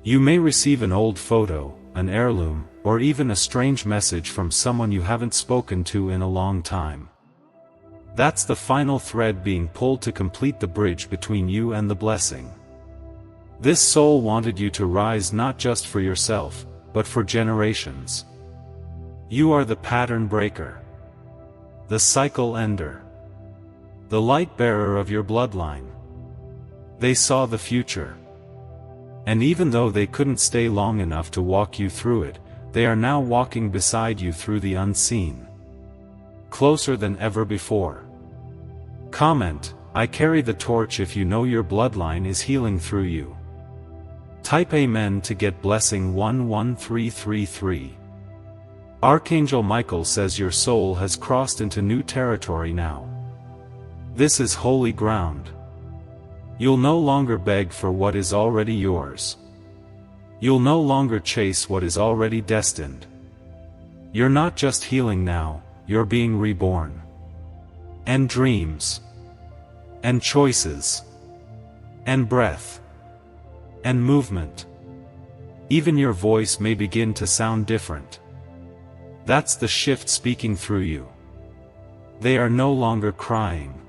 You may receive an old photo, an heirloom, or even a strange message from someone you haven't spoken to in a long time. That's the final thread being pulled to complete the bridge between you and the blessing. This soul wanted you to rise not just for yourself, but for generations. You are the pattern breaker, the cycle ender, the light bearer of your bloodline. They saw the future. And even though they couldn't stay long enough to walk you through it, they are now walking beside you through the unseen. Closer than ever before. Comment, I carry the torch if you know your bloodline is healing through you. Type Amen to get blessing 11333. Archangel Michael says your soul has crossed into new territory now. This is holy ground. You'll no longer beg for what is already yours. You'll no longer chase what is already destined. You're not just healing now, you're being reborn. And dreams. And choices. And breath. And movement. Even your voice may begin to sound different. That's the shift speaking through you. They are no longer crying.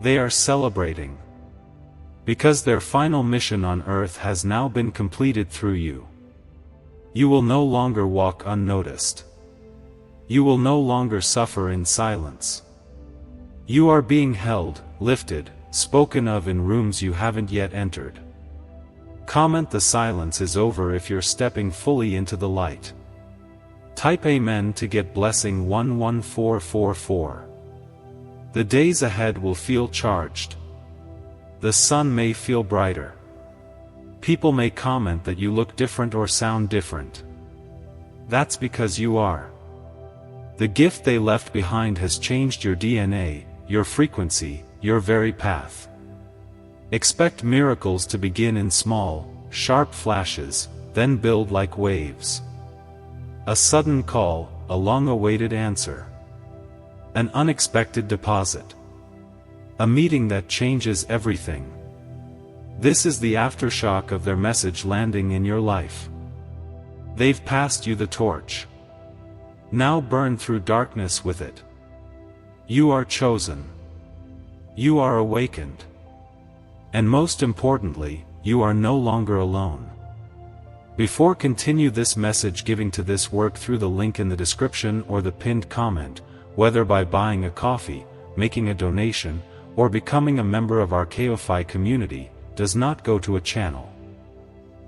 They are celebrating. Because their final mission on earth has now been completed through you. You will no longer walk unnoticed. You will no longer suffer in silence. You are being held, lifted, spoken of in rooms you haven't yet entered. Comment the silence is over if you're stepping fully into the light. Type Amen to get blessing 11444. The days ahead will feel charged. The sun may feel brighter. People may comment that you look different or sound different. That's because you are. The gift they left behind has changed your DNA, your frequency, your very path. Expect miracles to begin in small, sharp flashes, then build like waves. A sudden call, a long-awaited answer. An unexpected deposit. A meeting that changes everything. This is the aftershock of their message landing in your life. They've passed you the torch. Now burn through darkness with it. You are chosen. You are awakened. And most importantly, you are no longer alone. Before continue this message giving to this work through the link in the description or the pinned comment, whether by buying a coffee, making a donation, or becoming a member of our Archaeophi community, does not go to a channel.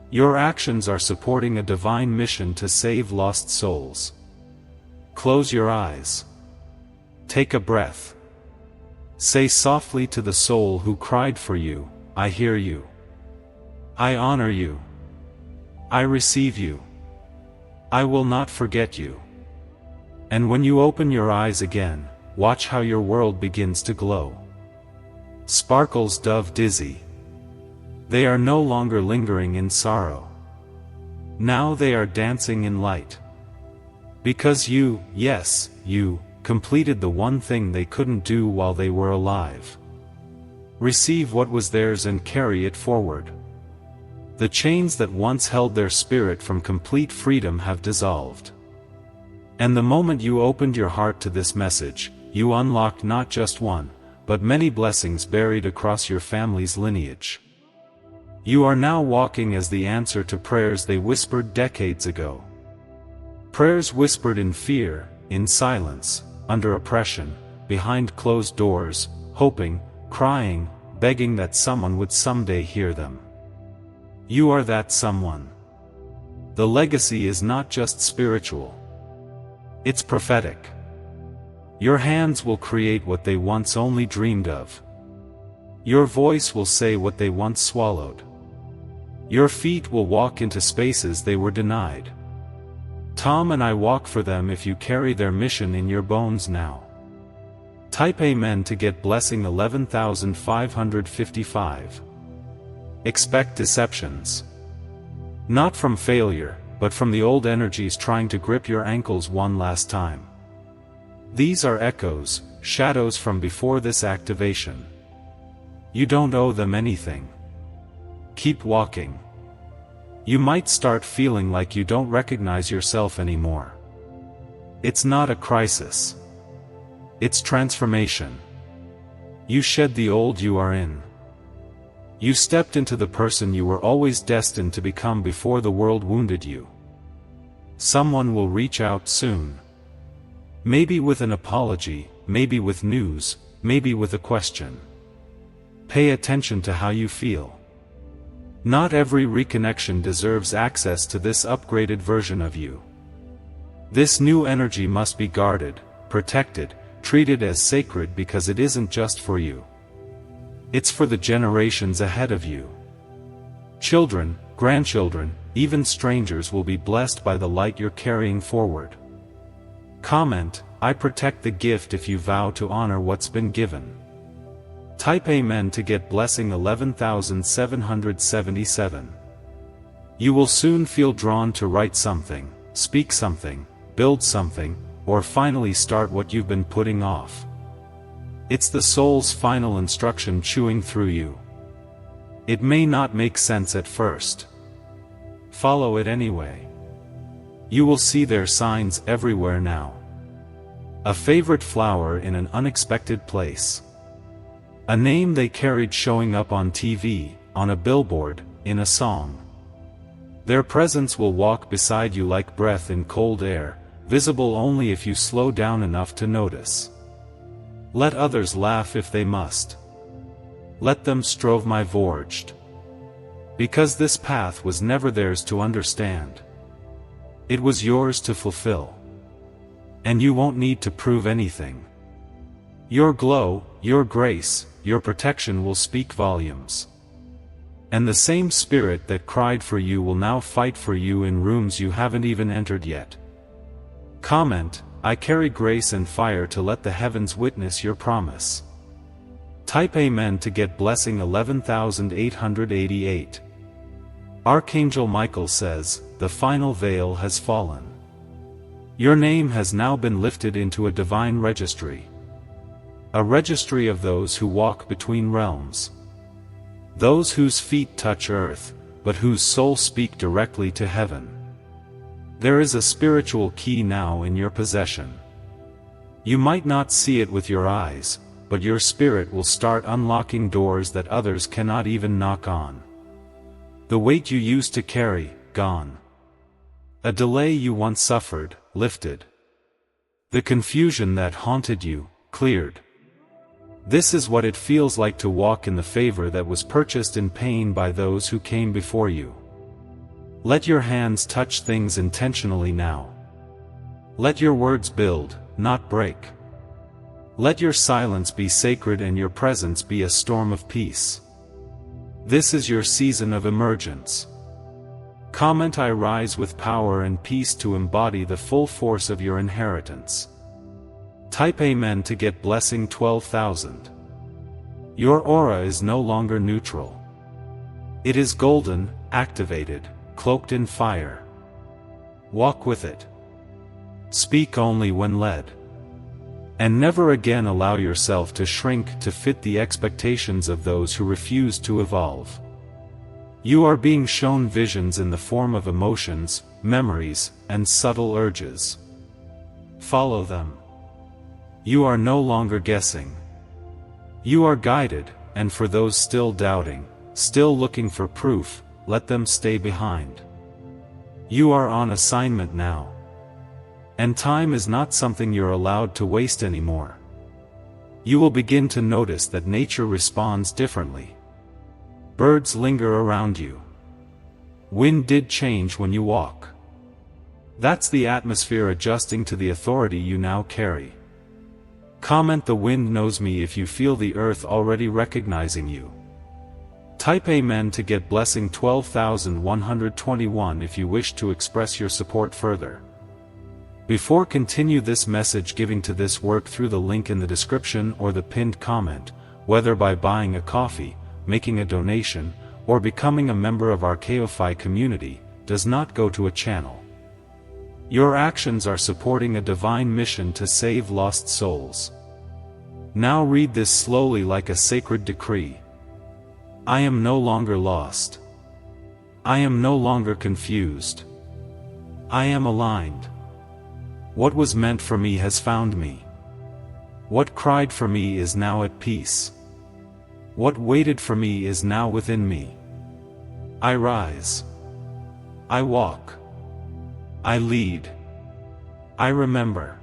Your actions are supporting a divine mission to save lost souls. Close your eyes. Take a breath. Say softly to the soul who cried for you, I hear you. I honor you. I receive you. I will not forget you. And when you open your eyes again, watch how your world begins to glow. Sparkles dove dizzy. They are no longer lingering in sorrow. Now they are dancing in light. Because you, yes, you, completed the one thing they couldn't do while they were alive. Receive what was theirs and carry it forward. The chains that once held their spirit from complete freedom have dissolved. And the moment you opened your heart to this message, you unlocked not just one, but many blessings buried across your family's lineage. You are now walking as the answer to prayers they whispered decades ago. Prayers whispered in fear, in silence, under oppression, behind closed doors, hoping, crying, begging that someone would someday hear them. You are that someone. The legacy is not just spiritual. It's prophetic. Your hands will create what they once only dreamed of. Your voice will say what they once swallowed. Your feet will walk into spaces they were denied. Tom and I walk for them if you carry their mission in your bones now. Type Amen to get blessing 11,555. Expect deceptions. Not from failure, but from the old energies trying to grip your ankles one last time. These are echoes, shadows from before this activation. You don't owe them anything. Keep walking. You might start feeling like you don't recognize yourself anymore. It's not a crisis. It's transformation. You shed the old you are in. You stepped into the person you were always destined to become before the world wounded you. Someone will reach out soon. Maybe with an apology, maybe with news, maybe with a question. Pay attention to how you feel. Not every reconnection deserves access to this upgraded version of you. This new energy must be guarded, protected, treated as sacred because it isn't just for you. It's for the generations ahead of you. Children, grandchildren, even strangers will be blessed by the light you're carrying forward. Comment, I protect the gift if you vow to honor what's been given. Type Amen to get blessing 11,777. You will soon feel drawn to write something, speak something, build something, or finally start what you've been putting off. It's the soul's final instruction chewing through you. It may not make sense at first. Follow it anyway. You will see their signs everywhere now. A favorite flower in an unexpected place. A name they carried showing up on TV, on a billboard, in a song. Their presence will walk beside you like breath in cold air, visible only if you slow down enough to notice. Let others laugh if they must. Let them strove my forged. Because this path was never theirs to understand. It was yours to fulfill. And you won't need to prove anything. Your glow, your grace, your protection will speak volumes. And the same spirit that cried for you will now fight for you in rooms you haven't even entered yet. Comment, I carry grace and fire to let the heavens witness your promise. Type Amen to get blessing 11,888. Archangel Michael says, the final veil has fallen. Your name has now been lifted into a divine registry. A registry of those who walk between realms. Those whose feet touch earth, but whose souls speak directly to heaven. There is a spiritual key now in your possession. You might not see it with your eyes, but your spirit will start unlocking doors that others cannot even knock on. The weight you used to carry, gone. A delay you once suffered, lifted. The confusion that haunted you, cleared. This is what it feels like to walk in the favor that was purchased in pain by those who came before you. Let your hands touch things intentionally now. Let your words build, not break. Let your silence be sacred and your presence be a storm of peace. This is your season of emergence. Comment, I rise with power and peace to embody the full force of your inheritance. Type Amen to get blessing 12,000. Your aura is no longer neutral. It is golden, activated, cloaked in fire. Walk with it. Speak only when led. And never again allow yourself to shrink to fit the expectations of those who refuse to evolve. You are being shown visions in the form of emotions, memories, and subtle urges. Follow them. You are no longer guessing. You are guided, and for those still doubting, still looking for proof, let them stay behind. You are on assignment now. And time is not something you're allowed to waste anymore. You will begin to notice that nature responds differently. Birds linger around you. Wind did change when you walk. That's the atmosphere adjusting to the authority you now carry. Comment, the wind knows me if you feel the earth already recognizing you. Type Amen to get blessing 12,121 if you wish to express your support further. Before continue this message, giving to this work through the link in the description or the pinned comment, whether by buying a coffee, making a donation, or becoming a member of our Ko-Fi community, does not go to a channel. Your actions are supporting a divine mission to save lost souls. Now read this slowly like a sacred decree. I am no longer lost. I am no longer confused. I am aligned. What was meant for me has found me. What cried for me is now at peace. What waited for me is now within me. I rise. I walk. I lead. I remember.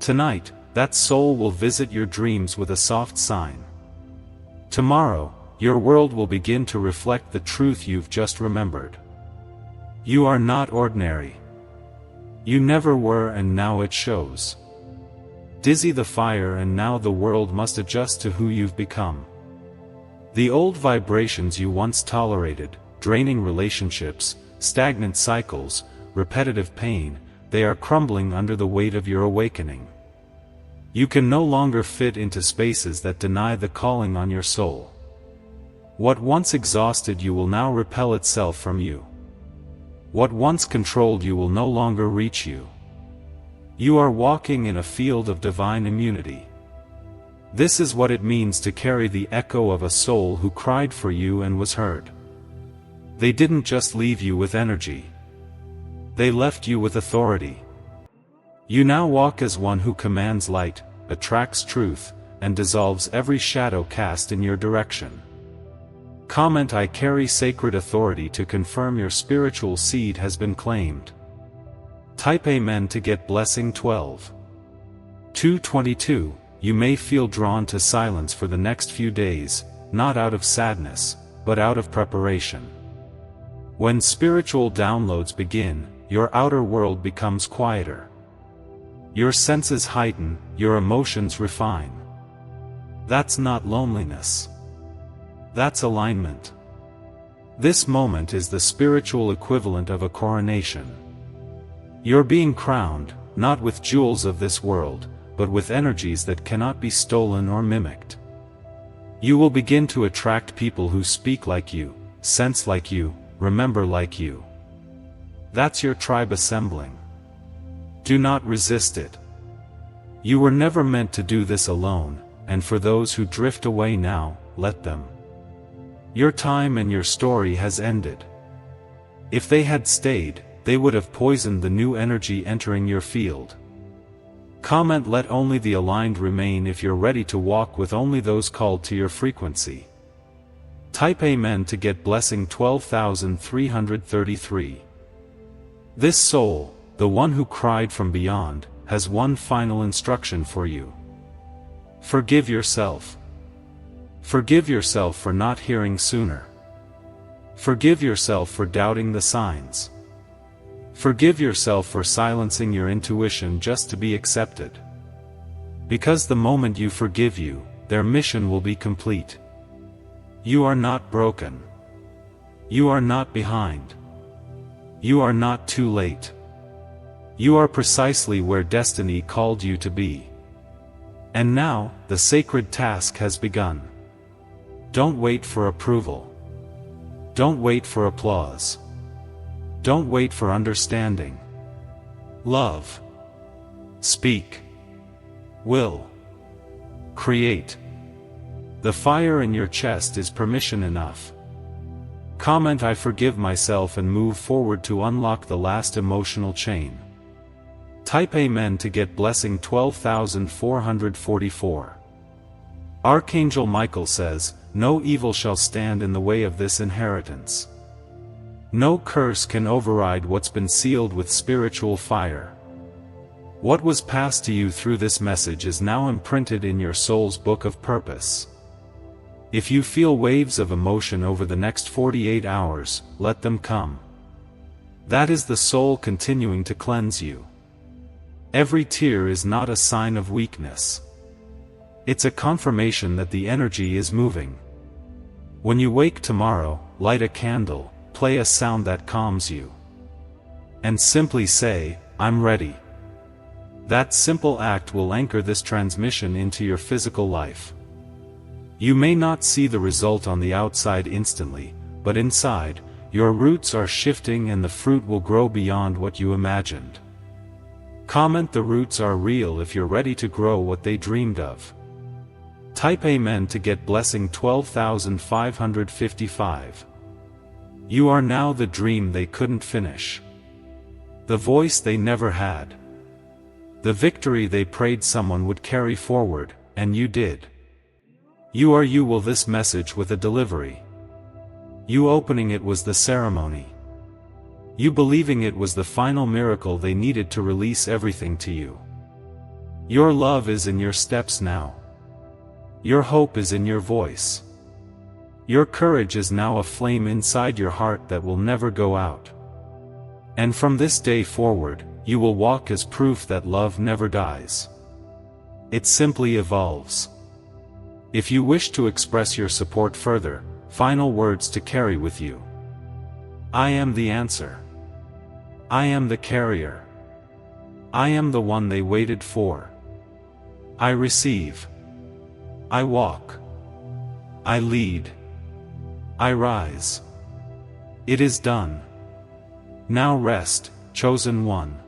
Tonight, that soul will visit your dreams with a soft sign. Tomorrow, your world will begin to reflect the truth you've just remembered. You are not ordinary. You never were, and now it shows. Dizzy the fire, and now the world must adjust to who you've become. The old vibrations you once tolerated, draining relationships, stagnant cycles, repetitive pain, they are crumbling under the weight of your awakening. You can no longer fit into spaces that deny the calling on your soul. What once exhausted you will now repel itself from you. What once controlled you will no longer reach you. You are walking in a field of divine immunity. This is what it means to carry the echo of a soul who cried for you and was heard. They didn't just leave you with energy. They left you with authority. You now walk as one who commands light, attracts truth, and dissolves every shadow cast in your direction. Comment: I carry sacred authority to confirm your spiritual seed has been claimed. Type Amen to get blessing 12. 222. You may feel drawn to silence for the next few days, not out of sadness, but out of preparation. When spiritual downloads begin, your outer world becomes quieter. Your senses heighten, your emotions refine. That's not loneliness. That's alignment. This moment is the spiritual equivalent of a coronation. You're being crowned, not with jewels of this world, but with energies that cannot be stolen or mimicked. You will begin to attract people who speak like you, sense like you, remember like you. That's your tribe assembling. Do not resist it. You were never meant to do this alone, and for those who drift away now, let them. Your time and your story has ended. If they had stayed, they would have poisoned the new energy entering your field. Comment: let only the aligned remain if you're ready to walk with only those called to your frequency. Type Amen to get blessing 12,333. This soul, the one who cried from beyond, has one final instruction for you. Forgive yourself. Forgive yourself for not hearing sooner. Forgive yourself for doubting the signs. Forgive yourself for silencing your intuition just to be accepted. Because the moment you forgive you, their mission will be complete. You are not broken. You are not behind. You are not too late. You are precisely where destiny called you to be. And now, the sacred task has begun. Don't wait for approval. Don't wait for applause. Don't wait for understanding. Love. Speak. Will. Create. The fire in your chest is permission enough. Comment: I forgive myself and move forward to unlock the last emotional chain. Type Amen to get blessing 12,444. Archangel Michael says, no evil shall stand in the way of this inheritance. No curse can override what's been sealed with spiritual fire. What was passed to you through this message is now imprinted in your soul's book of purpose. If you feel waves of emotion over the next 48 hours, let them come. That is the soul continuing to cleanse you. Every tear is not a sign of weakness. It's a confirmation that the energy is moving. When you wake tomorrow, light a candle, play a sound that calms you. And simply say, I'm ready. That simple act will anchor this transmission into your physical life. You may not see the result on the outside instantly, but inside, your roots are shifting and the fruit will grow beyond what you imagined. Comment: the roots are real if you're ready to grow what they dreamed of. Type Amen to get blessing 12,555. You are now the dream they couldn't finish. The voice they never had. The victory they prayed someone would carry forward, and you did. You will this message with a delivery. You opening it was the ceremony. You believing it was the final miracle they needed to release everything to you. Your love is in your steps now. Your hope is in your voice. Your courage is now a flame inside your heart that will never go out. And from this day forward, you will walk as proof that love never dies. It simply evolves. If you wish to express your support further, final words to carry with you. I am the answer. I am the carrier. I am the one they waited for. I receive. I walk. I lead. I rise. It is done. Now rest, chosen one.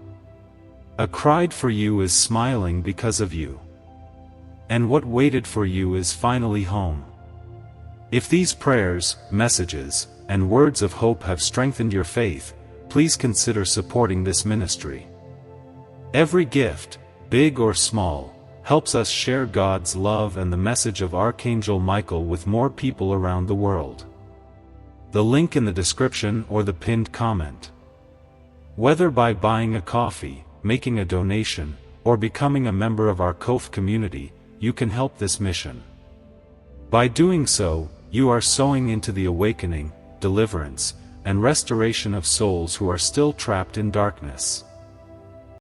A cried for you is smiling because of you. And what waited for you is finally home. If these prayers, messages, and words of hope have strengthened your faith, please consider supporting this ministry. Every gift, big or small, helps us share God's love and the message of Archangel Michael with more people around the world. The link in the description or the pinned comment. Whether by buying a coffee, making a donation, or becoming a member of our Kof community, you can help this mission. By doing so, you are sowing into the awakening, deliverance, and restoration of souls who are still trapped in darkness.